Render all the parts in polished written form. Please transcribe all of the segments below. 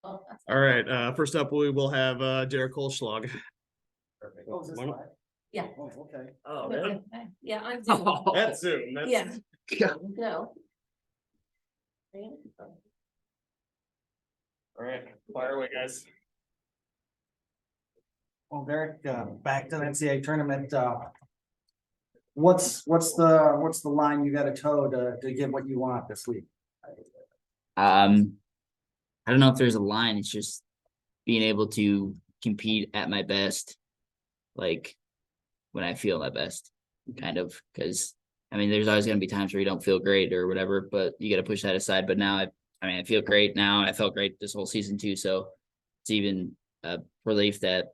Oh, All right. First up, we will have Derek Kolschlag. Perfect. Oh, is this Why not? live? Yeah. Oh, okay. Oh, Okay. Yeah, I'm Zoom. That's Zoom. That's Yeah. Yeah. No. All right. Fire away, guys. Well, Derek, back to the NCAA tournament, what's the line you gotta toe to get what you want this week? I don't know if there's a line. It's just being able to compete at my best, like when I feel my best, kind of. Because I mean, there's always going to be times where you don't feel great or whatever, but you got to push that aside. But now, I feel great now. I felt great this whole season too. So it's even a relief that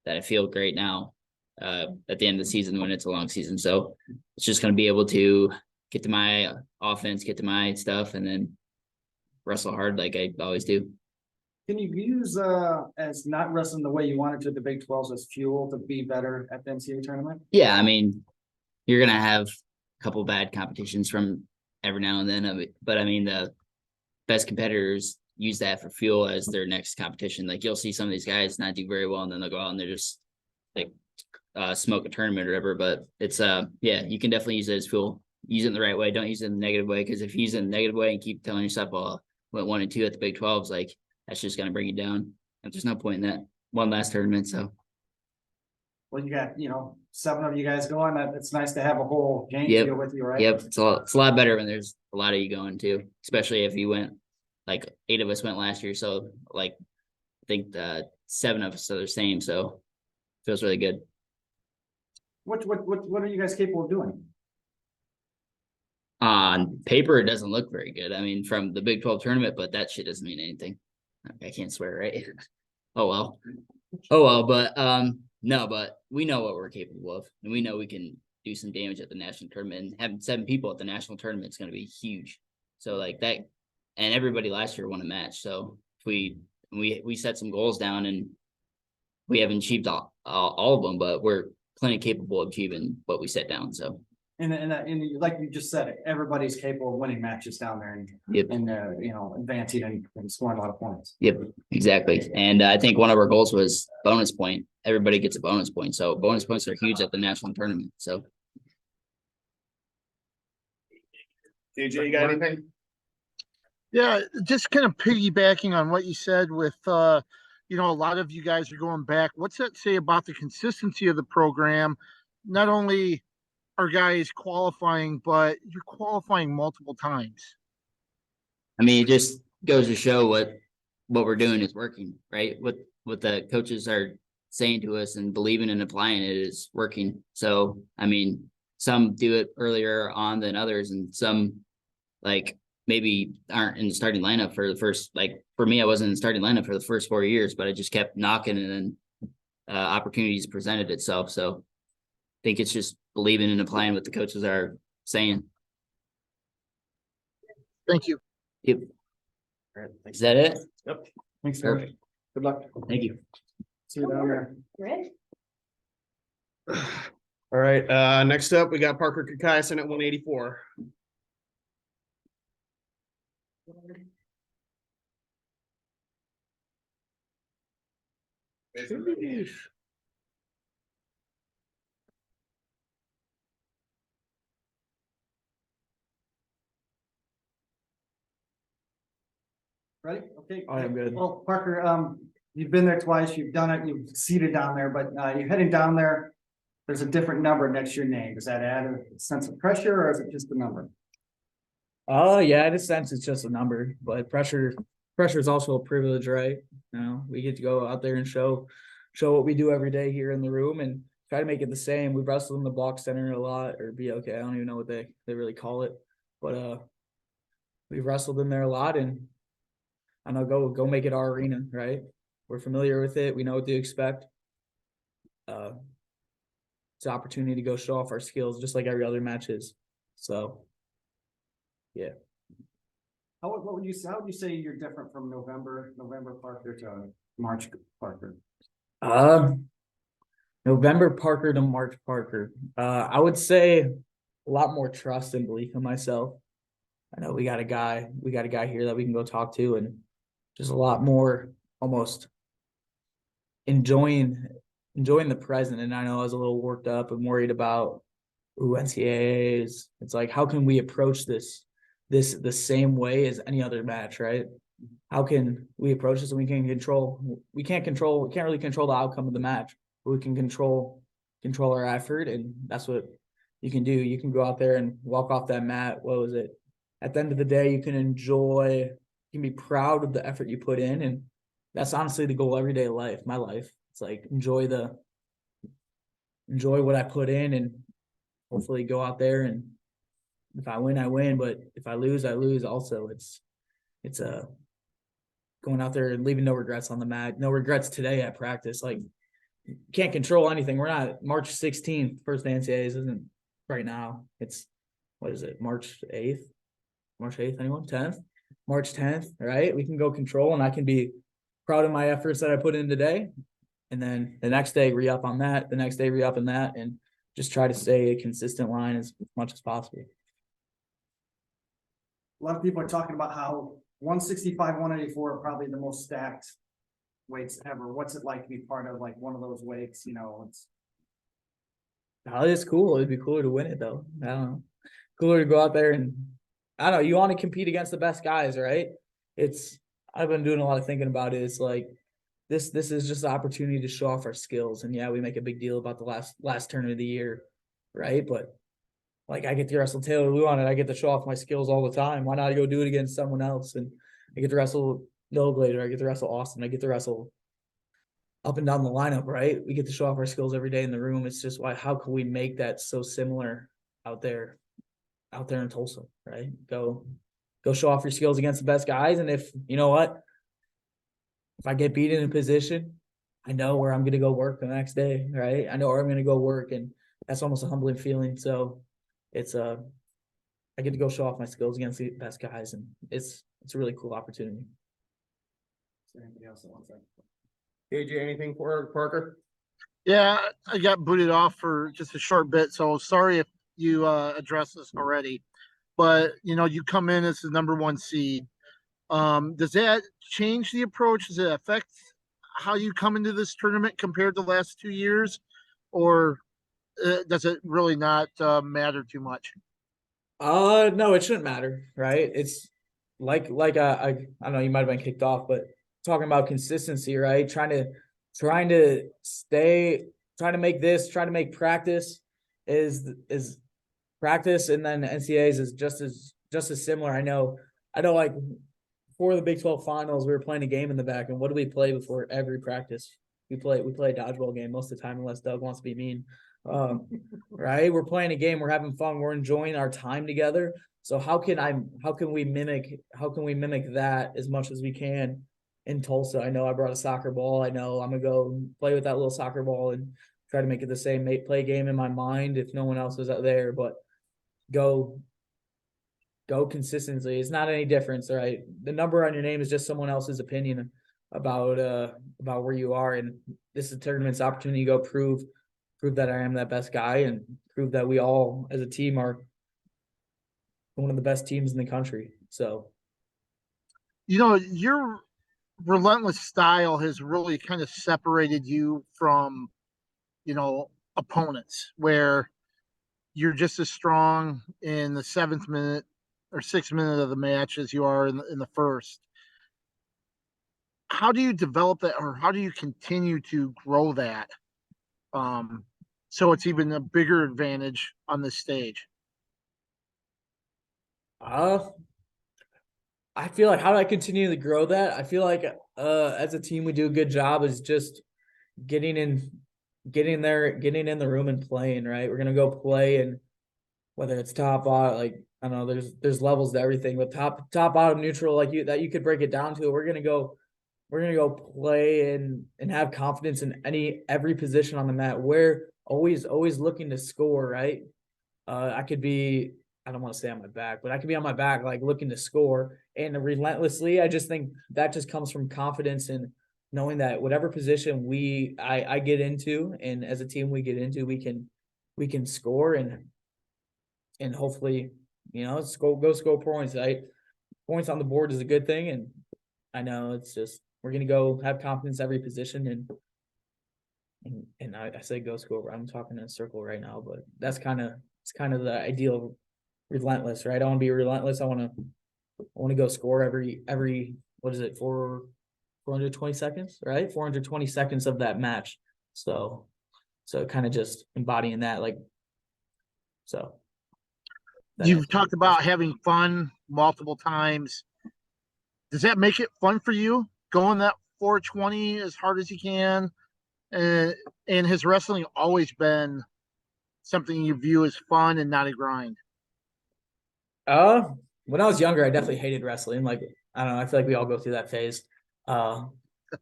I feel great now. At the end of the season when it's a long season. So it's just going to be able to get to my offense, get to my stuff, and then wrestle hard like I always do. Can you use as not wrestling the way you wanted to the Big 12s as fuel to be better at the NCAA tournament? Yeah, I mean, you're gonna have a couple bad competitions from every now and then, but I mean the best competitors use that for fuel as their next competition. Like you'll see some of these guys not do very well, and then they'll go out and they're just like smoke a tournament or whatever. But it's yeah, you can definitely use it as fuel. Use it in the right way. Don't use it in the negative way, because if you use it in the negative way and keep telling yourself, well, went 1 and 2 at the Big 12s, like that's just gonna bring you down. And there's no point in that one last tournament. So Well, you got, 7 of you guys going. It's nice to have a whole game Yep. field with you, right? yep, it's a lot better when there's a lot of you going too, especially if you went like 8 of us went last year. So like I think 7 of us are the same. So it feels really good. What are you guys capable of doing? On paper, it doesn't look very good. I mean, from the Big 12 tournament, but that shit doesn't mean anything. I can't swear, right? Oh well, but no, but we know what we're capable of, and we know we can do some damage at the national tournament. And having 7 people at the national tournament is going to be huge. So like that, and everybody last year won a match. So if we set some goals down, and we haven't achieved all of them, but we're plenty capable of achieving what we set down. So. And like you just said, everybody's capable of winning matches down there and Yep. Advancing and scoring a lot of points. Yep, exactly. And I think one of our goals was bonus point. Everybody gets a bonus point. So bonus points are huge at the national tournament. So DJ, you got anything? Yeah, just kind of piggybacking on what you said with, a lot of you guys are going back. What's that say about the consistency of the program? Not only are guys qualifying, but you're qualifying multiple times. I mean, it just goes to show what we're doing is working, right? What the coaches are saying to us and believing and applying it is working. So, I mean, some do it earlier on than others, and some like maybe aren't in the starting lineup for the first, like for me, I wasn't in the starting lineup for the first 4 years, but I just kept knocking, and then opportunities presented itself. So I think it's just believing and applying what the coaches are saying. Thank you. Yep. All right, thanks. Is that it? Yep. Thanks, sir. Perfect. Good luck. Thank you. See you down there. Ready? All right. Next up, we got Parker Kakayasen at 184. Ready? Okay. I am good. Well, Parker, you've been there twice, you've done it, you've seated down there, but you're heading down there. There's a different number next to your name. Does that add a sense of pressure, or is it just a number? Yeah, in a sense, it's just a number, but pressure is also a privilege, right? We get to go out there and show what we do every day here in the room and try to make it the same. We've wrestled in the block center a lot, or BLK. I don't even know what they really call it, but we've wrestled in there a lot, and I know go make it our arena, right? We're familiar with it. We know what to expect. It's an opportunity to go show off our skills, just like every other match is. So, yeah. How would you say you're different from November Parker to March Parker? November Parker to March Parker. I would say a lot more trust and belief in myself. I know we got a guy here that we can go talk to, and just a lot more almost enjoying the present. And I know I was a little worked up and worried about NCAA is. It's like, how can we approach this the same way as any other match, right? How can we approach this and we can't really control the outcome of the match, but we can control our effort, and that's what you can do. You can go out there and walk off that mat. What was it? At the end of the day, you can be proud of the effort you put in, and that's honestly the goal every day of life, my life. It's like enjoy what I put in, and hopefully go out there, and if I win, I win, but if I lose, I lose also. It's going out there and leaving no regrets on the mat. No regrets today at practice. Like, can't control anything. We're not March 16th, first NCAAs isn't right now. It's, what is it, March 8th? March 8th, anyone? 10th? March 10th, right? We can go control, and I can be proud of my efforts that I put in today. And then the next day, re-up on that. The next day, re-up on that, and just try to stay a consistent line as much as possible. A lot of people are talking about how 165, 184 are probably the most stacked weights ever. What's it like to be part of like one of those weights? You know, it's It's cool. It'd be cooler to win it though. I don't know. Cooler to go out there and I don't know. You want to compete against the best guys, right? I've been doing a lot of thinking about it. It's like this is just an opportunity to show off our skills. And yeah, we make a big deal about the last tournament of the year, right? But like, I get to wrestle Taylor Lou on it. I get to show off my skills all the time. Why not go do it against someone else? And I get to wrestle Noah Glader. I get to wrestle Austin. I get to wrestle up and down the lineup, right? We get to show off our skills every day in the room. It's just how can we make that so similar out there in Tulsa, right? Go show off your skills against the best guys. And if you know what, if I get beat in a position, I know where I'm going to go work the next day, right? I know where I'm going to go work, and that's almost a humbling feeling. So I get to go show off my skills against the best guys, and it's a really cool opportunity. anybody else that wants that? AJ, anything for Parker? Yeah, I got booted off for just a short bit, so sorry if you addressed this already. But you come in as the number 1 seed. Does that change the approach? Does it affect how you come into this tournament compared to the last 2 years, or does it really not matter too much? No, it shouldn't matter, right? It's like I don't know, you might have been kicked off, but talking about consistency, right? Trying to make practice is practice, and then NCAAs is just as similar. I know like before the Big 12 finals, we were playing a game in the back, and what do we play before every practice? We play a dodgeball game most of the time, unless Doug wants to be mean. Right? We're playing a game, we're having fun, we're enjoying our time together. So how can we mimic that as much as we can in Tulsa? I know I brought a soccer ball. I know I'm gonna go play with that little soccer ball and try to make it the same play game in my mind if no one else is out there, but go consistently. It's not any difference, right? The number on your name is just someone else's opinion about where you are, and this is a tournament's opportunity to go prove that I am that best guy, and prove that we all as a team are one of the best teams in the country. So, your relentless style has really kind of separated you from, opponents, where you're just as strong in the 7th minute or 6th minute of the match as you are in the first. How do you develop that, or how do you continue to grow that? So it's even a bigger advantage on this stage. I feel like, how do I continue to grow that? I feel like as a team we do a good job is just getting in the room and playing, right? We're gonna go play, and whether it's top bottom, like I don't know, there's levels to everything, but top bottom neutral, like you could break it down to. We're gonna go play and have confidence in every position on the mat. We're always looking to score, right? I don't want to say on my back, but I could be on my back, like looking to score, and relentlessly. I just think that just comes from confidence and knowing that whatever position I get into, and as a team we get into, we can score, and hopefully, go score points. Points on the board is a good thing, and I know it's just, we're gonna go have confidence every position and I say go score. I'm talking in a circle right now, but it's kind of the ideal relentless, right? I want to be relentless. I want to go score every what is it, 420 seconds, right? 420 seconds of that match. So kind of just embodying that, like, so. You've talked about having fun multiple times. Does that make it fun for you going that 420 as hard as you can? And has wrestling always been something you view as fun and not a grind? When I was younger, I definitely hated wrestling. Like, I don't know, I feel like we all go through that phase. It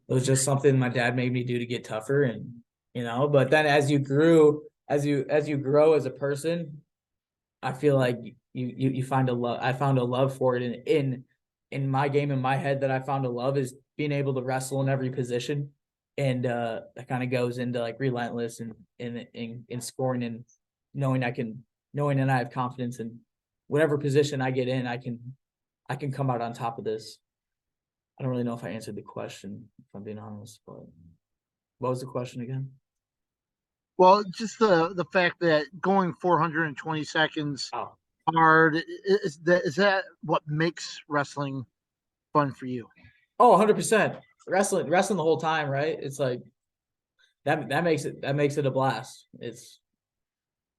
was just something my dad made me do to get tougher, and but then as you grow as a person, I feel like you find a love. I found a love for it in my game, in my head, that I found a love is being able to wrestle in every position. And that kind of goes into like relentless and in scoring, and knowing that I have confidence in whatever position I get in, I can come out on top of this. I don't really know if I answered the question, if I'm being honest, but what was the question again? Well, just the fact that going 420 seconds Oh, hard, is that what makes wrestling fun for you? 100%. Wrestling the whole time, right? It's like that makes it a blast. It's,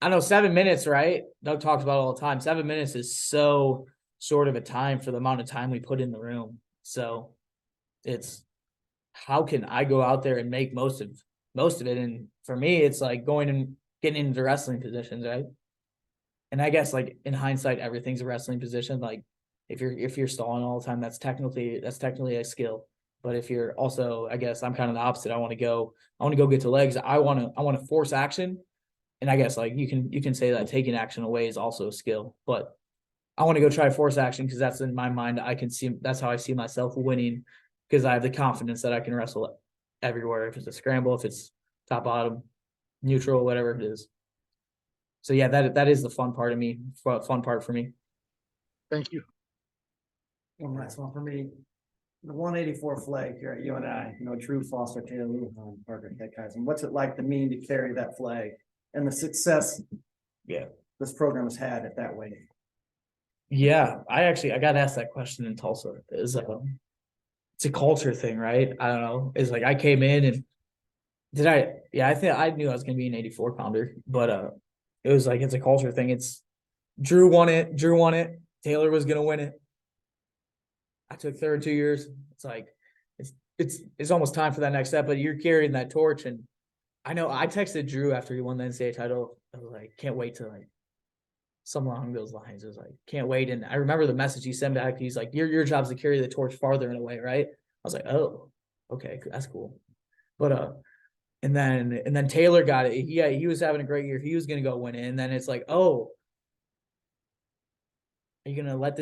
I know, 7 minutes, right? Doug talks about it all the time. 7 minutes is so short of a time for the amount of time we put in the room. So it's, how can I go out there and make most of it? And for me, it's like going and getting into wrestling positions, right? And I guess, like, in hindsight, everything's a wrestling position. Like, if you're stalling all the time, that's technically a skill. But if you're also, I guess I'm kind of the opposite. I want to go get to legs. I want to force action. And I guess, like, you can say that taking action away is also a skill, but I want to go try force action because that's, in my mind, that's how I see myself winning, because I have the confidence that I can wrestle everywhere. If it's a scramble, if it's top, bottom, neutral, whatever it is. So yeah, that is the fun part for me. Thank you. One last one for me. The 184 flag here at UNI, Drew Foster, Taylor Lujan, Parker Kekheisen. What's it like to mean to carry that flag and the success this program has had at that weight? Yeah, I got asked that question in Tulsa. It's a culture thing, right? I don't know. It's like I came in and I think I knew I was gonna be an 84 pounder, but it was like, it's a culture thing. It's Drew won it. Taylor was gonna win it. I took third 2 years. It's like it's almost time for that next step, but you're carrying that torch. And I know I texted Drew after he won the NCAA title. I was like, can't wait to, like, something along those lines. It was like, can't wait. And I remember the message he sent back. He's like, your job's to carry the torch farther in a way, right? I was like, oh, okay, that's cool. But and then Taylor got it. Yeah, he was having a great year. He was gonna go win it. And then it's like, oh, are you gonna let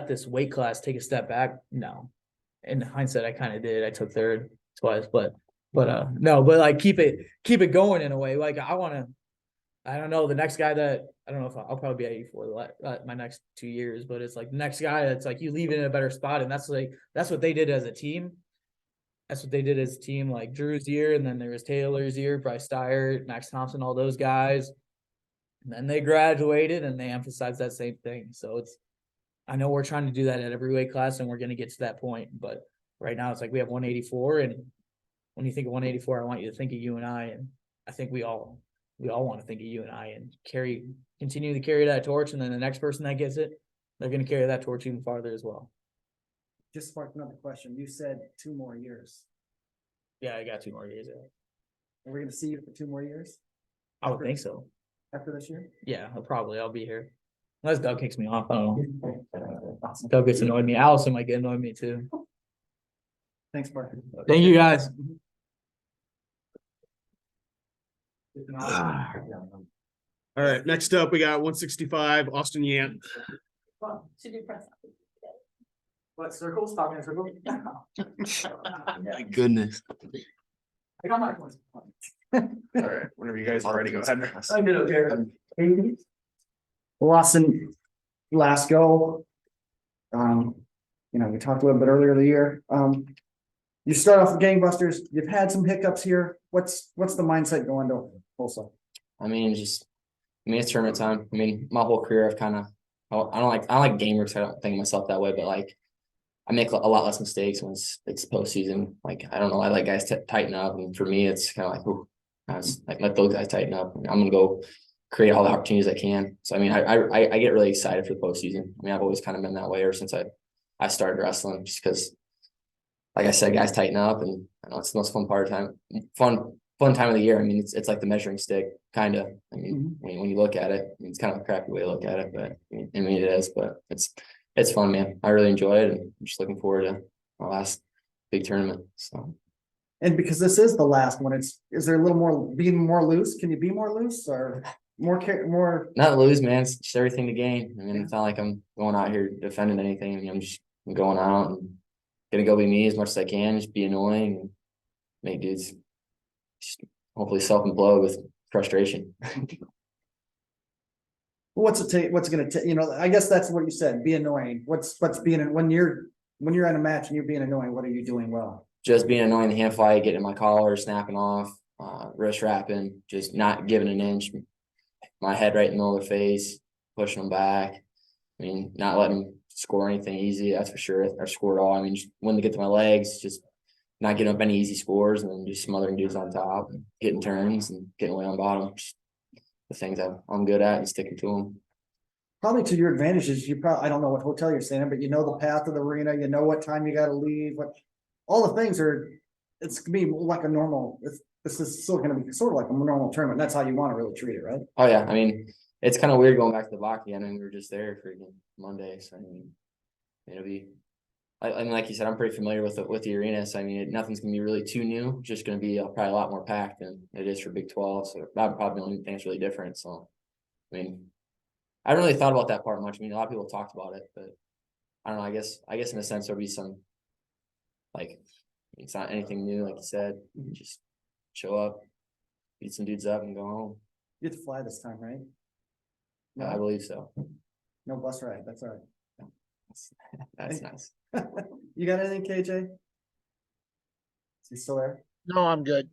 this weight class take a step back? No. In hindsight, I kind of did. I took third twice, but no, but like keep it going in a way. Like, I don't know, the next guy that, I don't know if I'll probably be at 84 my next 2 years, but it's like the next guy that's like, you leave it in a better spot. And that's what they did as a team. Like Drew's year, and then there was Taylor's year, Bryce Steyer, Max Thompson, all those guys. And then they graduated and they emphasized that same thing. So I know we're trying to do that at every weight class, and we're going to get to that point. But right now it's like we have 184, and when you think of 184, I want you to think of UNI, and I think we all want to think of UNI and continue to carry that torch. And then the next person that gets it, they're going to carry that torch even farther as well. Just sparked another question. You said 2 more years. Yeah, I got 2 more years. Are we going to see you for 2 more years I would think so. after this year? Yeah, I'll be here. Unless Doug kicks me off. I don't know. Doug gets annoyed me. Allison might get annoyed me too. Thanks, Parker. Thank you, guys. All right, next up, we got 165, Austin Yant. Should do press. What, circles? Talking in circles? My goodness. I got my points. All right, whenever you guys are ready, go ahead. I did okay. Well, Austin, last go. you know, we talked a little bit earlier in the year. You start off with gangbusters, you've had some hiccups here. What's the mindset going to Tulsa? I mean, it's tournament time. I mean, my whole career, I've kind of, I don't like gamers. I don't think of myself that way, but like, I make a lot less mistakes when it's postseason. Like, I don't know, I like guys to tighten up, and for me, it's kind of like, ooh, I was like, let those guys tighten up. I'm gonna go create all the opportunities I can. So I mean, I get really excited for the postseason. I mean, I've always kind of been that way ever since I started wrestling, just because, like I said, guys tighten up, and I know it's the most fun time of the year. I mean, it's like the measuring stick, kind of. I mean, when you look at it, I mean, it's kind of a crappy way to look at it, but I mean it is. But it's fun, man. I really enjoy it, and I'm just looking forward to my last big tournament. So. And because this is the last one, is there a little more being more loose? Can you be more loose or more? Not lose, man. It's just everything to gain. I mean, it's not like I'm going out here defending anything. I mean, I'm going out and gonna go be me as much as I can, just be annoying and make dudes just hopefully self-implode with frustration. What's it take? What's it going to take? You know, I guess that's what you said. Be annoying. What's being when you're at a match and you're being annoying? What are you doing well? Just being annoying, the hand fight, getting in my collar, snapping off, wrist wrapping, just not giving an inch. My head right in the middle of their face, pushing them back. I mean, not letting them score anything easy, that's for sure, or score at all. I mean, just when they get to my legs, just not getting up any easy scores, and then just smothering dudes on top, and getting turns and getting away on bottom. Just the things I'm good at and sticking to them. Probably to your advantages. I don't know what hotel you're staying in, but you know the path of the arena. You know what time you got to leave. What all the things are. It's gonna be like a normal. This is still going to be sort of like a normal tournament. That's how you want to really treat it, right? Oh yeah, I mean, it's kind of weird going back to the block again, and we were just there for Monday, so I mean, it'll be. I mean, like you said, I'm pretty familiar with the arena, so I mean, nothing's gonna be really too new. Just gonna be probably a lot more packed than it is for Big 12. So that probably the only thing that's really different. So, I mean, I haven't really thought about that part much. I mean, a lot of people talked about it, but I don't know. I guess in a sense there'll be some, like, it's not anything new, like you said. Just show up, beat some dudes up, and go home. You get to fly this time, right? I believe so. No bus ride. That's all right. That's nice. You got anything, KJ? Is he still there? No, I'm good.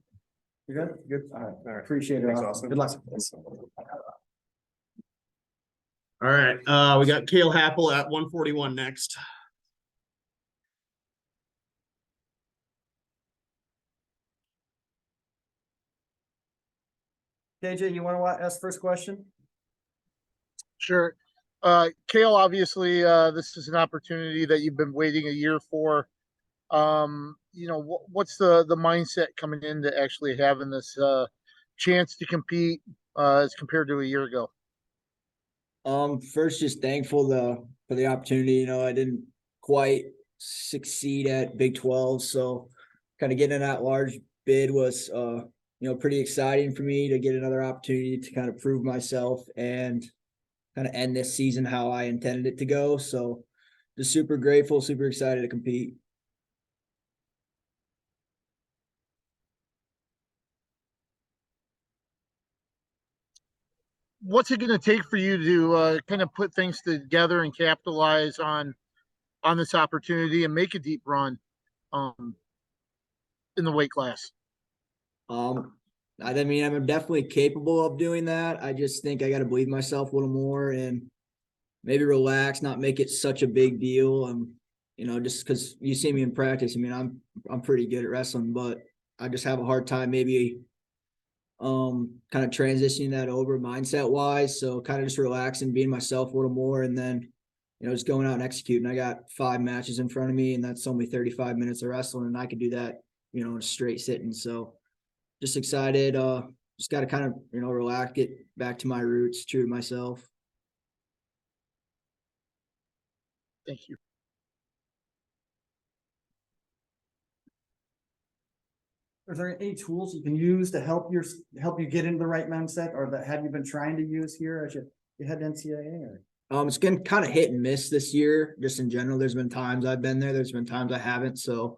You good? Good. All right. All right. Appreciate it. Thanks, Austin. Austin. Good luck. All right, we got Cale Happel at 141 next. KJ, you want to ask first question? Sure. Kale, obviously, this is an opportunity that you've been waiting a year for. You know, what's the mindset coming into actually having this chance to compete as compared to a year ago? First, just thankful for the opportunity. You know, I didn't quite succeed at Big 12, so kind of getting that large bid was pretty exciting for me to get another opportunity to kind of prove myself and kind of end this season how I intended it to go. So just super grateful, super excited to compete. What's it going to take for you to kind of put things together and capitalize on this opportunity and make a deep run in the weight class? I mean, I'm definitely capable of doing that. I just think I got to believe myself a little more and maybe relax, not make it such a big deal. Just because you see me in practice, I mean, I'm pretty good at wrestling, but I just have a hard time maybe kind of transitioning that over mindset wise. So kind of just relaxing, being myself a little more, and then just going out and executing. I got 5 matches in front of me, and that's only 35 minutes of wrestling, and I could do that in a straight sitting. So just excited. Just got to kind of relax, get back to my roots, true to myself. Thank you. Are there any tools you can use to help you get into the right mindset, or that have you been trying to use here as you head to NCAA? Or? It's been kind of hit and miss this year, just in general. There's been times I've been there, there's been times I haven't. So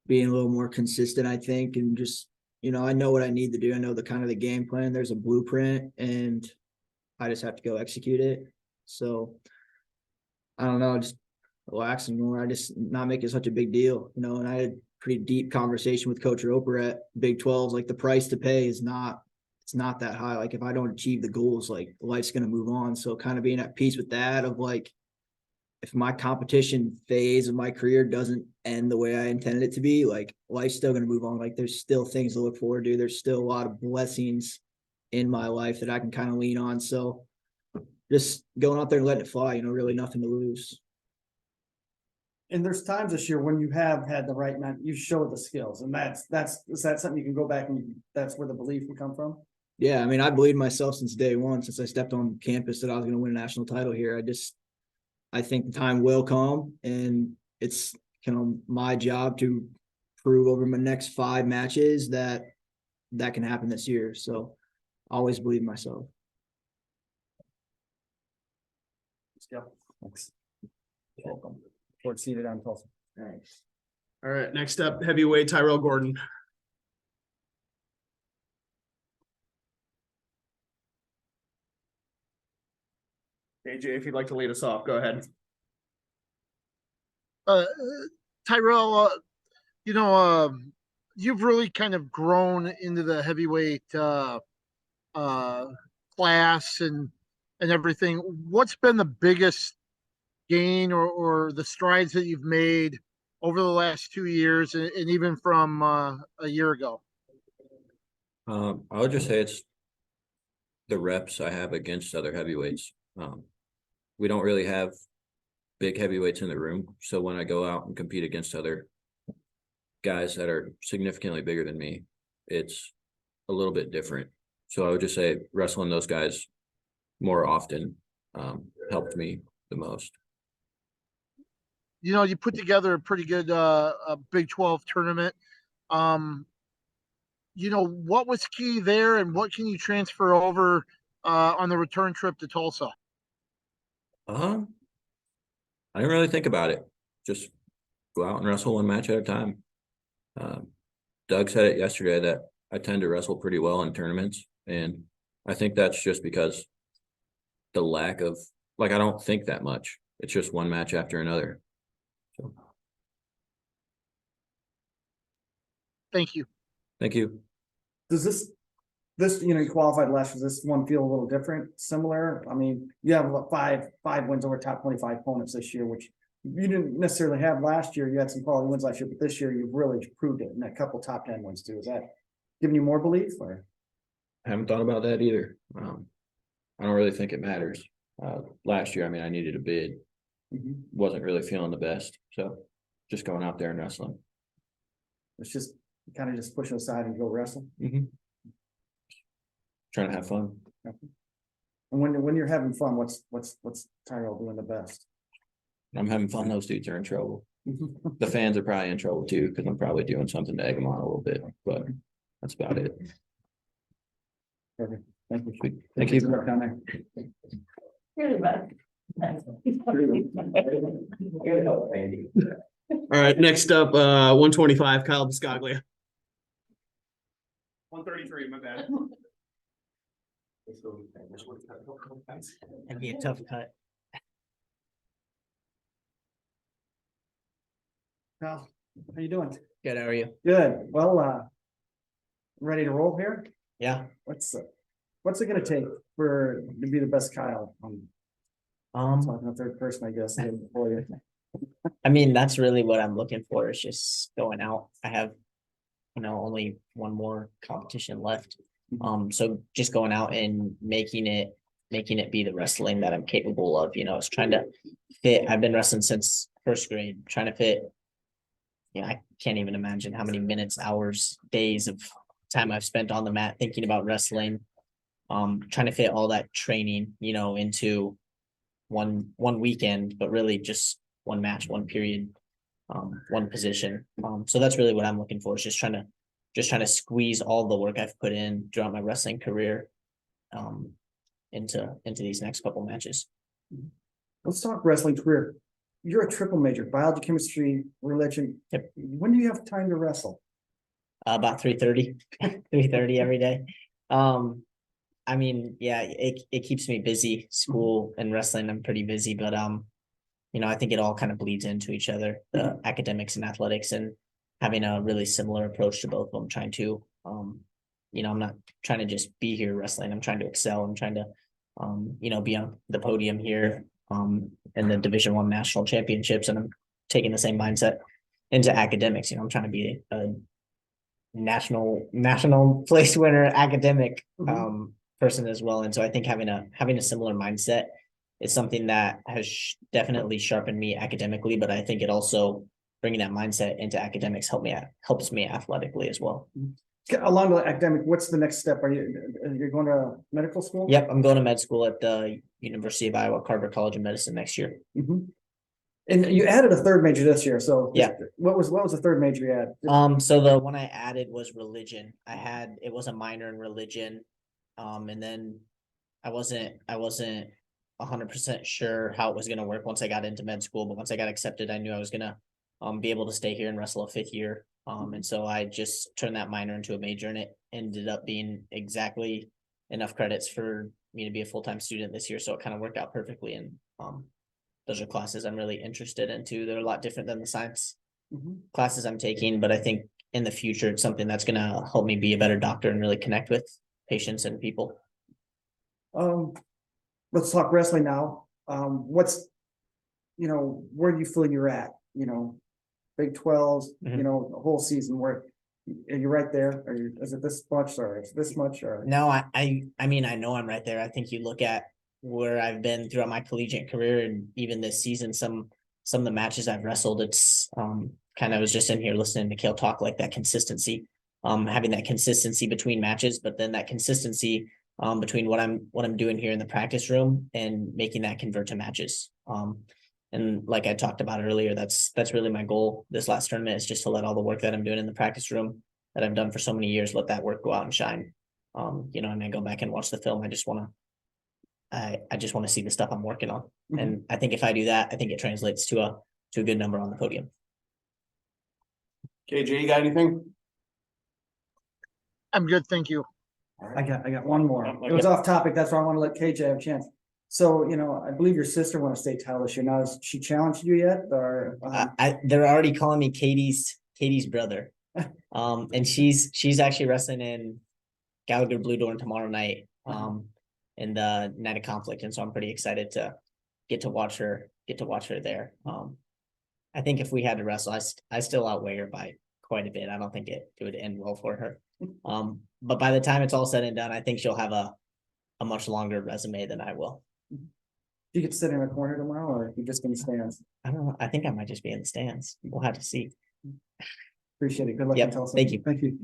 being a little more consistent, I think, and just I know what I need to do. I know the kind of the game plan. There's a blueprint, and I just have to go execute it. So I don't know, just relax and more. I just not make it such a big deal, you know, and I had pretty deep conversation with Coach Roper at Big 12s. Like the price to pay is not, it's not that high. Like if I don't achieve the goals, like life's going to move on. So kind of being at peace with that of like, if my competition phase of my career doesn't end the way I intended it to be, like life's still going to move on. Like there's still things to look forward to. There's still a lot of blessings in my life that I can kind of lean on. So just going out there and letting it fly, you know, really nothing to lose. And there's times this year when you have had the right man, you showed the skills, and is that something you can go back and that's where the belief can come from? Yeah, I mean, I believed myself since day one, since I stepped on campus that I was going to win a national title here. I think the time will come, and it's kind of my job to prove over my next 5 matches that can happen this year. So I always believe in myself. Thanks. Welcome. Board seated on Tulsa. Thanks. All right, next up, heavyweight Tyrell Gordon. AJ, if you'd like to lead us off, go ahead. Tyrell, you've really kind of grown into the heavyweight class and everything. What's been the biggest gain or the strides that you've made over the last 2 years and even from a year ago? I would just say it's the reps I have against other heavyweights. We don't really have big heavyweights in the room. So when I go out and compete against other guys that are significantly bigger than me, it's a little bit different. So I would just say wrestling those guys more often helped me the most. You know, you put together a pretty good Big 12 tournament. What was key there and what can you transfer over on the return trip to Tulsa? I didn't really think about it. Just go out and wrestle one match at a time. Doug said it yesterday that I tend to wrestle pretty well in tournaments. And I think that's just because the lack of, I don't think that much. It's just one match after another. So. Thank you. Thank you. Does this, you qualified last year, does this one feel a little different, similar? I mean, you have five wins over top 25 opponents this year, which you didn't necessarily have last year. You had some quality wins last year, but this year you've really proved it in a couple top 10 wins too. Is that giving you more belief or? I haven't thought about that either. I don't really think it matters. Last year, I needed a bid. Wasn't really feeling the best. So just going out there and wrestling. It's just kind of just push aside and go wrestle. Trying to have fun. And when you're having fun, what's Tyrell doing the best? I'm having fun. Those dudes are in trouble. The fans are probably in trouble too, because I'm probably doing something to egg them on a little bit, but that's about it. Perfect. Thank you. Thank you. Down there. Really bad. Thanks. All right, next up, 125, Kyle Biscaglia. 133, my bad. That'd be a tough cut. Kyle, how you doing? Good, how are you? Good. Well, ready to roll here? Yeah. What's it gonna take to be the best Kyle? Talking a third person, I guess. For you. I mean, that's really what I'm looking for is just going out. I have, only one more competition left. So just going out and making it be the wrestling that I'm capable of, it's trying to fit. I've been wrestling since first grade, trying to fit. I can't even imagine how many minutes, hours, days of time I've spent on the mat thinking about wrestling. Trying to fit all that training, into one weekend, but really just one match, one period, one position. So that's really what I'm looking for. Is just trying to squeeze all the work I've put in throughout my wrestling career, into these next couple matches. Let's talk wrestling career. You're a triple major, biology, chemistry, religion. Yep. When do you have time to wrestle? About 3:30 every day. It keeps me busy. School and wrestling, I'm pretty busy, but I think it all kind of bleeds into each other, the academics and athletics, and having a really similar approach to both of them, trying to, I'm not trying to just be here wrestling. I'm trying to excel. I'm trying to, be on the podium here, in the Division I national championships. And I'm taking the same mindset into academics. I'm trying to be a national place winner academic, person as well. And so I think having a similar mindset is something that has definitely sharpened me academically, but I think it also bringing that mindset into academics helps me athletically as well. Along with academic, what's the next step? You're going to medical school? Yep, I'm going to med school at the University of Iowa Carver College of Medicine next year. And you added a third major this year, so Yeah. What was the third major you had? So the one I added was religion. It was a minor in religion. And then I wasn't 100% sure how it was gonna work once I got into med school, but once I got accepted, I knew I was gonna be able to stay here and wrestle a 5th year. And so I just turned that minor into a major, and it ended up being exactly enough credits for me to be a full-time student this year. So it kind of worked out perfectly. And those are classes I'm really interested in too. They're a lot different than the science classes I'm taking, but I think in the future, it's something that's going to help me be a better doctor and really connect with patients and people. Let's talk wrestling now. Where do you feel you're at? Big 12s, the whole season. Where are you right there? Is it this much or is this much or? No, I mean, I know I'm right there. I think you look at where I've been throughout my collegiate career, and even this season, some of the matches I've wrestled, it's I was just in here listening to Kale talk, like that consistency, having that consistency between matches, but then that consistency between what I'm doing here in the practice room and making that convert to matches. And like I talked about earlier, that's really my goal this last tournament, is just to let all the work that I'm doing in the practice room that I've done for so many years, let that work go out and shine. And I go back and watch the film. I just want to see the stuff I'm working on. And I think if I do that, I think it translates to a good number on the podium. KJ, you got anything? I'm good, thank you. I got one more. It was off topic. That's why I want to let KJ have a chance. So, I believe your sister won a state title this year. Now, has she challenged you yet? Or they're already calling me Katie's brother. And she's actually wrestling in Gallagher Blue Door tomorrow night. In the Night of Conflict, and so I'm pretty excited to get to watch her there. I think if we had to wrestle, I still outweigh her by quite a bit. I don't think it would end well for her. But by the time it's all said and done, I think she'll have a much longer resume than I will. You could sit in a corner tomorrow, or you just in the stands? I don't know. I think I might just be in the stands. We'll have to see. Appreciate it. Good luck. Yep. Thank you. Thank you.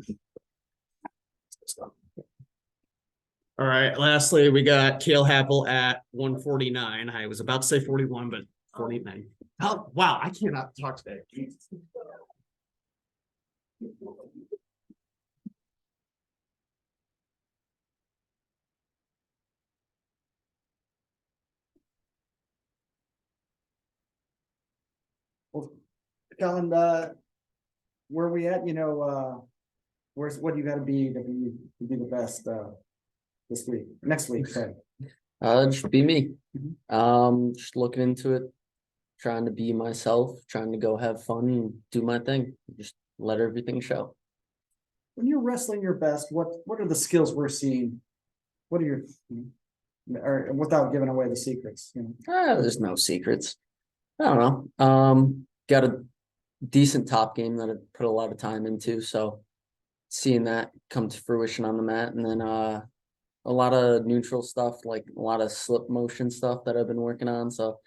All right, lastly, we got Kale Happel at 149. I was about to say 41, but 49. Oh, wow, I cannot talk today. Jesus. Well, Colin, where are we at? What do you got to be the best this week, next week? Sorry. Just be me. Just looking into it, trying to be myself, trying to go have fun and do my thing. Just let everything show. When you're wrestling your best, what are the skills we're seeing? What are your, or without giving away the secrets? There's no secrets. I don't know. Got a decent top game that I put a lot of time into, so seeing that come to fruition on the mat, and then a lot of neutral stuff, like a lot of slip motion stuff that I've been working on. So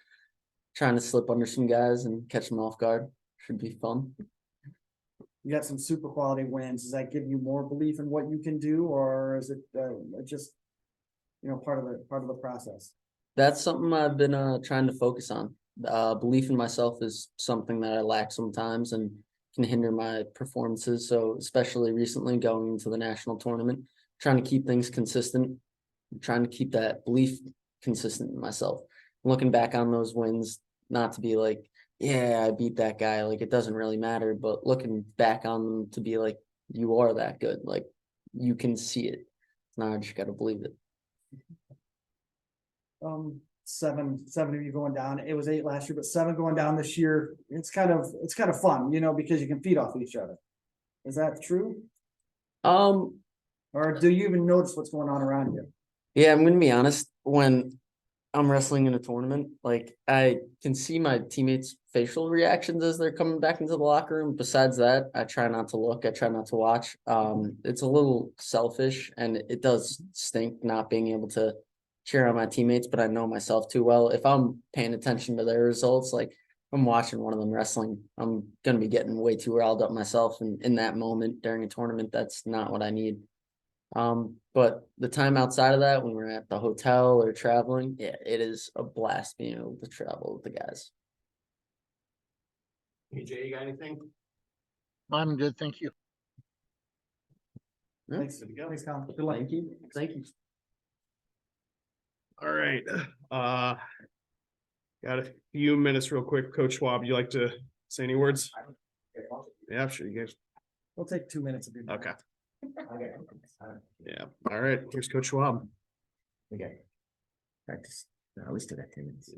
trying to slip under some guys and catch them off guard should be fun. You got some super quality wins. Does that give you more belief in what you can do, or is it just part of the process? That's something I've been trying to focus on. Belief in myself is something that I lack sometimes and can hinder my performances. So especially recently going into the national tournament, trying to keep things consistent, trying to keep that belief consistent in myself. Looking back on those wins, not to be like, yeah, I beat that guy, like it doesn't really matter, but looking back on them to be like, you are that good, like you can see it. Now I just got to believe it. seven of you going down. It was 8 last year, but 7 going down this year. It's kind of fun, you know, because you can feed off each other. Is that true? Um, Or do you even notice what's going on around you? yeah, I'm gonna be honest, when I'm wrestling in a tournament, like I can see my teammates' facial reactions as they're coming back into the locker room. Besides that, I try not to look, I try not to watch. It's a little selfish and it does stink not being able to cheer on my teammates, but I know myself too well. If I'm paying attention to their results, like if I'm watching one of them wrestling, I'm gonna be getting way too riled up myself. And in that moment during a tournament, that's not what I need. But the time outside of that, when we're at the hotel or traveling, yeah, it is a blast being able to travel with the guys. AJ, you got anything? I'm good, thank you. Thanks, thanks, Colin. Good luck. Thank you. Thank you. All right, got a few minutes real quick. Coach Schwab, you like to say any words? Yeah, sure, you guys. We'll take 2 minutes of your. Okay. Yeah, all right, here's Coach Schwab. Okay. Practice. No, we still got 10 minutes.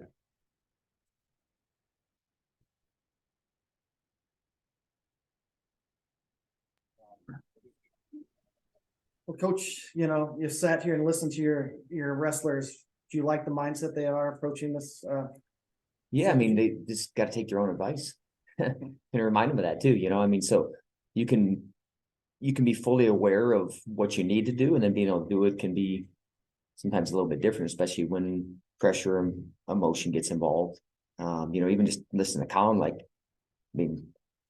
Well, Coach, you know, you sat here and listened to your wrestlers. Do you like the mindset they are approaching this? Yeah, I mean, they just got to take their own advice and remind them of that too. You know, I mean, so you can be fully aware of what you need to do, and then being able to do it can be sometimes a little bit different, especially when pressure and emotion gets involved. You know, even just listen to Colin, like, I mean,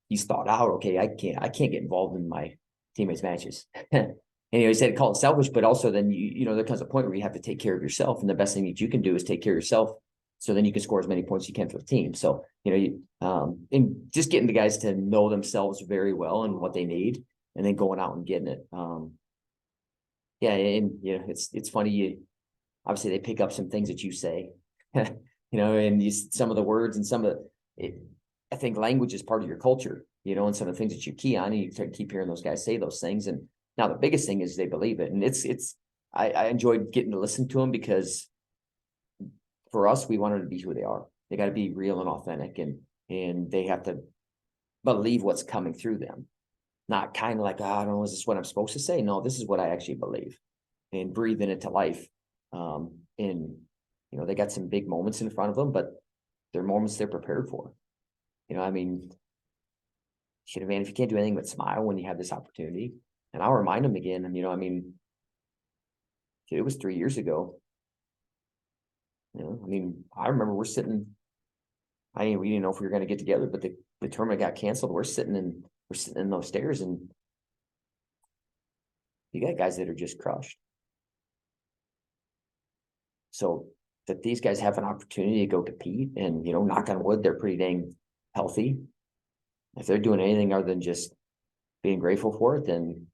he's thought out, okay, I can't get involved in my teammates' matches. And he said call it selfish, but also then you know, there comes a point where you have to take care of yourself, and the best thing that you can do is take care of yourself, so then you can score as many points as you can for the team. So, you know, and just getting the guys to know themselves very well and what they need, and then going out and getting it. Yeah, and you know, it's funny. Obviously they pick up some things that you say, you know, and some of the words and some of it. I think language is part of your culture, you know, and some of the things that you key on, and you keep hearing those guys say those things. And now the biggest thing is they believe it, and I enjoyed getting to listen to them, because for us, we wanted to be who they are. They got to be real and authentic, and they have to believe what's coming through them. Not kind of like, I don't know, is this what I'm supposed to say? No, this is what I actually believe, and breathing it to life. And, you know, they got some big moments in front of them, but they're moments they're prepared for. You know, I mean, shit, man, if you can't do anything but smile when you have this opportunity, and I'll remind them again, and, you know, I mean, it was 3 years ago. You know, I mean, I remember we didn't know if we were going to get together, but the tournament got canceled. We're sitting in those stairs, and you got guys that are just crushed. So that these guys have an opportunity to go compete, and, you know, knock on wood, they're pretty dang healthy. If they're doing anything other than just being grateful for it, then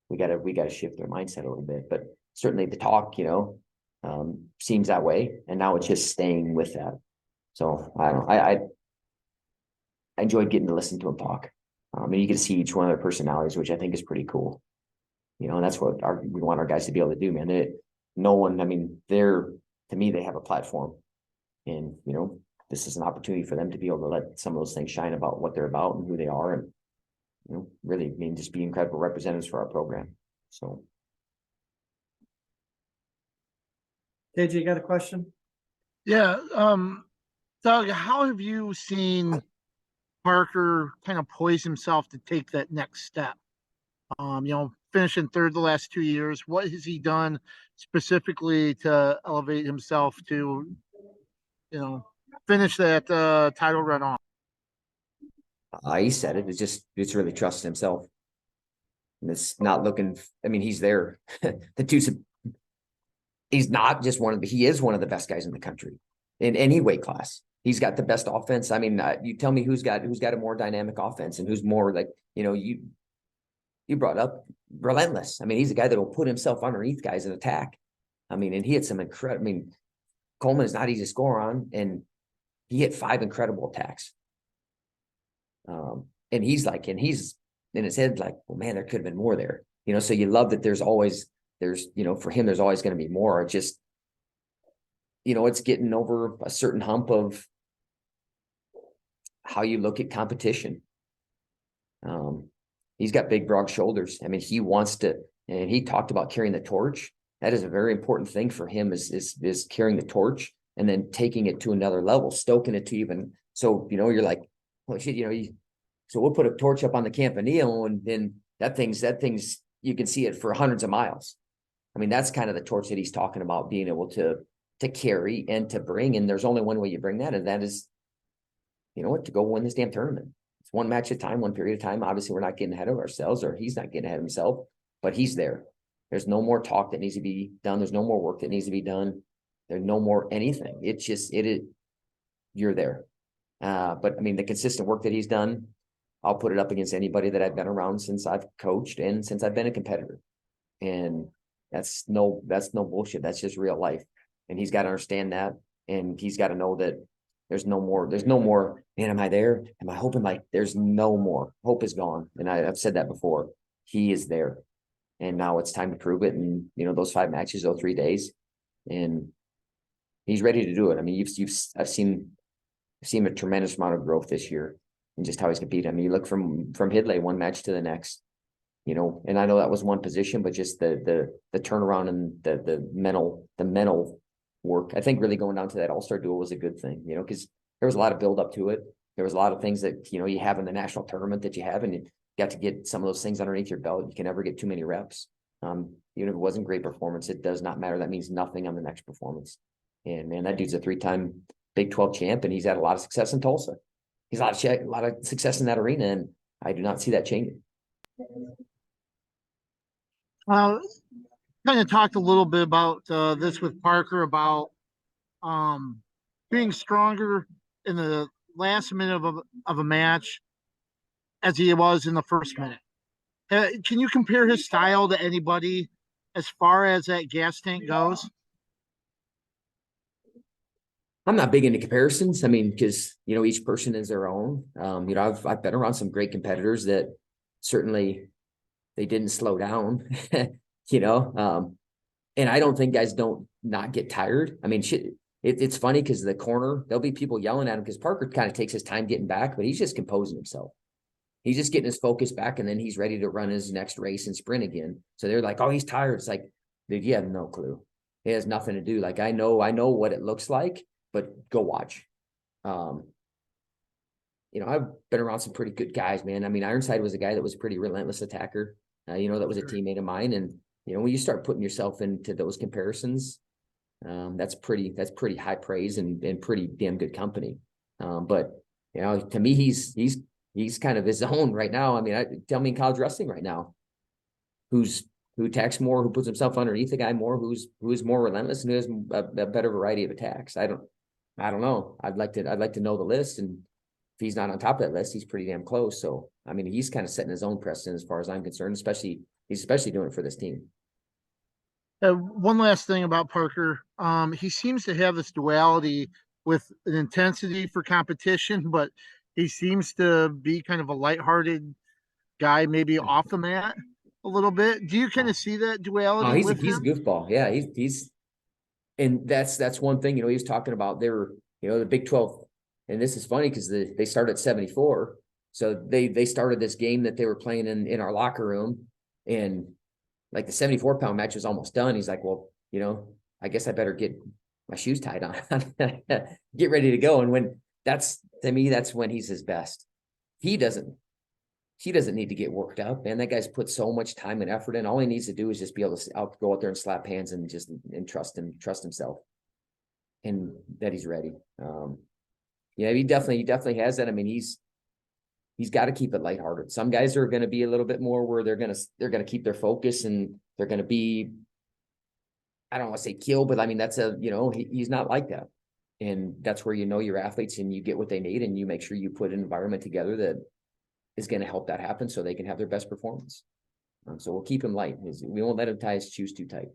we gotta shift their mindset a little bit. But certainly the talk, you know, seems that way, and now it's just staying with that. So I don't know. I enjoyed getting to listen to them talk. And you can see each one of their personalities, which I think is pretty cool. You know, and that's what we want our guys to be able to do, man. I mean, to me, they have a platform, and, you know, this is an opportunity for them to be able to let some of those things shine about what they're about and who they are, and, you know, really, I mean, just be incredible representatives for our program. So. KJ, you got a question? Yeah, Doug, how have you seen Parker kind of poise himself to take that next step? You know, finishing third the last 2 years, what has he done specifically to elevate himself to, you know, finish that title run off? He said it. It's really trusting himself. And it's not looking, I mean, he's there. He's not just he is one of the best guys in the country in any weight class. He's got the best offense. I mean, you tell me who's got a more dynamic offense, and who's more, like, you know, you brought up relentless. I mean, he's a guy that will put himself underneath guys and attack. I mean, and he had some incredible, I mean, Coleman is not easy to score on, and he hit 5 incredible attacks. And he's in his head like, well, man, there could have been more there. You know, so you love that there's, you know, for him, there's always going to be more. It just, it's getting over a certain hump of how you look at competition. He's got big, broad shoulders. I mean, he wants to, and he talked about carrying the torch. That is a very important thing for him is carrying the torch and then taking it to another level, stoking it to even, so, you're like, oh shit, so we'll put a torch up on the Campanile and then that thing's, you can see it for hundreds of miles. I mean, that's kind of the torch that he's talking about, being able to carry and to bring. And there's only one way you bring that, and that is, to go win this damn tournament. It's one match at a time, one period of time. Obviously, we're not getting ahead of ourselves, or he's not getting ahead of himself, but he's there. There's no more talk that needs to be done. There's no more work that needs to be done. There's no more anything. It's just, you're there. But I mean, the consistent work that he's done, I'll put it up against anybody that I've been around since I've coached and since I've been a competitor. And that's no bullshit. That's just real life. And he's got to understand that. And he's got to know that there's no more, man, am I there? Am I hoping? Like, there's no more. Hope is gone. And I've said that before. He is there. And now it's time to prove it. And, those 5 matches, those 3 days, and he's ready to do it. I mean, I've seen a tremendous amount of growth this year and just how he's competed. I mean, you look from Hidley, one match to the next, and I know that was one position, but just the turnaround and the mental work, I think really going down to that all-star duel was a good thing, because there was a lot of build up to it. There was a lot of things that, you have in the national tournament that you have, and you got to get some of those things underneath your belt. You can never get too many reps. Even if it wasn't great performance, it does not matter. That means nothing on the next performance. And man, that dude's a 3-time Big 12 champ, and he's had a lot of success in Tulsa. He's had a lot of success in that arena, and I do not see that changing. Kind of talked a little bit about this with Parker about being stronger in the last minute of a match as he was in the first minute. Can you compare his style to anybody as far as that gas tank goes? I'm not big into comparisons. I mean, because each person is their own. I've been around some great competitors that certainly they didn't slow down. And I don't think guys don't not get tired. I mean, shit, it's funny because the corner, there'll be people yelling at him because Parker kind of takes his time getting back, but he's just composing himself. He's just getting his focus back, and then he's ready to run his next race and sprint again. So they're like, oh, he's tired. It's like, dude, you have no clue. It has nothing to do. Like, I know what it looks like, but go watch. I've been around some pretty good guys, man. I mean, Ironside was a guy that was a pretty relentless attacker. That was a teammate of mine. And, when you start putting yourself into those comparisons, that's pretty high praise and pretty damn good company. But to me, he's kind of his own right now. I mean, tell me in college wrestling right now, who attacks more, who puts himself underneath the guy more, who's more relentless and who has a better variety of attacks. I don't know. I'd like to know the list, and if he's not on top of that list, he's pretty damn close. So I mean, he's kind of setting his own precedent as far as I'm concerned. He's especially doing it for this team. One last thing about Parker, he seems to have this duality with an intensity for competition, but he seems to be kind of a lighthearted guy, maybe off the mat a little bit. Do you kind of see that duality? Oh, he's a goofball. Yeah, he's and that's one thing, he was talking about. They were, the Big 12, and this is funny because they started at 74. So they started this game that they were playing in our locker room, and like the 74-pound match was almost done. He's like, well, I guess I better get my shoes tied on, get ready to go. And when to me, that's when he's his best. He doesn't need to get worked up, man. That guy's put so much time and effort in. All he needs to do is just be able to go out there and slap hands and trust himself, and that he's ready. He definitely has that. I mean, he's got to keep it lighthearted. Some guys are going to be a little bit more where they're going to keep their focus, and they're going to be, I don't want to say kill, but I mean, that's he's not like that. And that's where your athletes and you get what they need, and you make sure you put an environment together that is going to help that happen so they can have their best performance. So we'll keep him light. We won't let him tie his shoes too tight.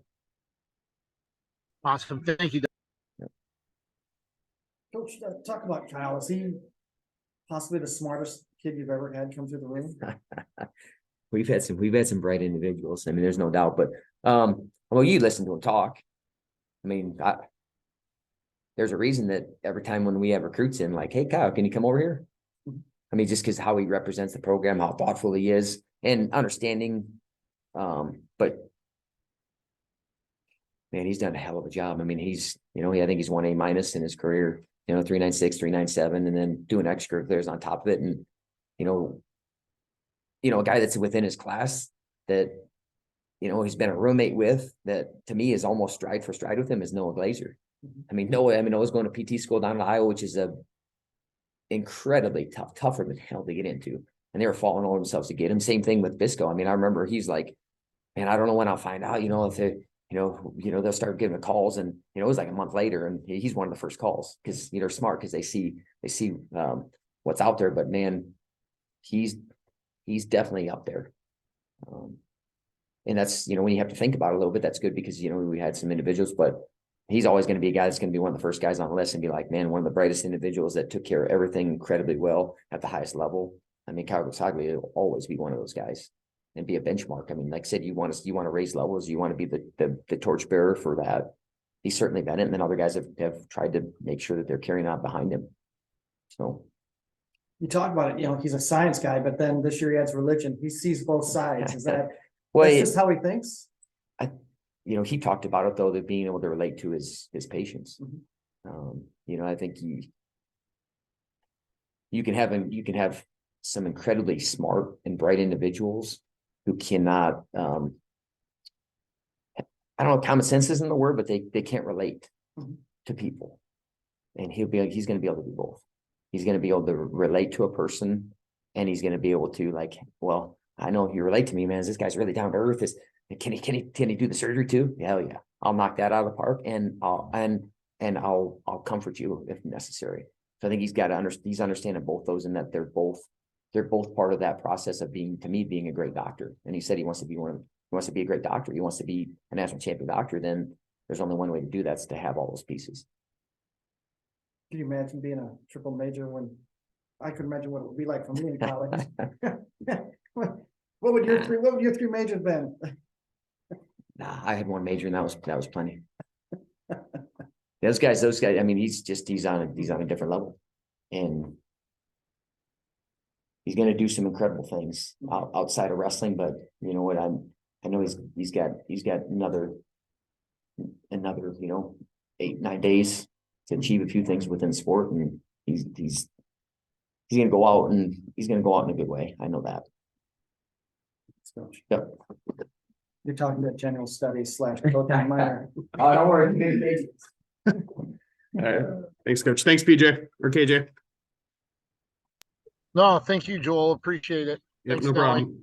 Awesome. Thank you. Yep. Coach, talk about Kyle. Is he possibly the smartest kid you've ever had come through the room? We've had some bright individuals. I mean, there's no doubt, but well, you listen to him talk. I mean, there's a reason that every time when we have recruits in, like, hey, Kyle, can you come over here? I mean, just because how he represents the program, how thoughtful he is, and understanding. But man, he's done a hell of a job. I mean, he's, I think he's 1 A- in his career, 396, 397, and then doing extracurriculars on top of it. And, a guy that's within his class that, he's been a roommate with, that to me is almost stride for stride with him, is Noah Glazer. I mean, Noah's going to PT school down in Iowa, which is a incredibly tougher than hell to get into. And they were falling over themselves to get him. Same thing with Bisco. I mean, I remember he's like, man, I don't know when I'll find out, if they, they'll start giving calls, and, it was like a month later, and he's one of the first calls because, they're smart because they see what's out there. But man, he's definitely up there. And that's, when you have to think about it a little bit, that's good because, we had some individuals, but he's always going to be a guy that's going to be one of the first guys on the list and be like, man, one of the brightest individuals that took care of everything incredibly well at the highest level. I mean, Kyle Gosaglia will always be one of those guys and be a benchmark. I mean, like I said, you want to raise levels, you want to be the torchbearer for that. He's certainly been it. And then other guys have tried to make sure that they're carrying on behind him. So. You talk about it, he's a science guy, but then this year he adds religion. He sees both sides. Is that, well, that's just how he thinks? He talked about it though, that being able to relate to his patients. I think you can have some incredibly smart and bright individuals who cannot, I don't know, common sense isn't the word, but they can't relate to people. And he's going to be able to do both. He's going to be able to relate to a person, and he's going to be able to, like, well, I know if you relate to me, man, this guy's really down to earth. Can he do the surgery too? Hell yeah. I'll knock that out of the park, and I'll comfort you if necessary. So I think he's understanding both those, and that they're both part of that process of being a great doctor. And he said he wants to be a great doctor. He wants to be a national champion doctor. Then there's only one way to do that, is to have all those pieces. Can you imagine being a triple major when I could imagine what it would be like for me in college? What would your three majors been? Nah, I had one major, and that was plenty. Those guys, I mean, he's on a different level, and he's going to do some incredible things outside of wrestling. But you know what, I know he's got another 8-9 days to achieve a few things within sport, and he's going to go out, and he's going to go out in a good way. I know that. Yep. You're talking about general studies / protein minor. Oh, don't worry. All right. Thanks, Coach. Thanks, PJ or KJ. No, thank you, Joel. Appreciate it. Yep, Thanks, no Dolly. problem.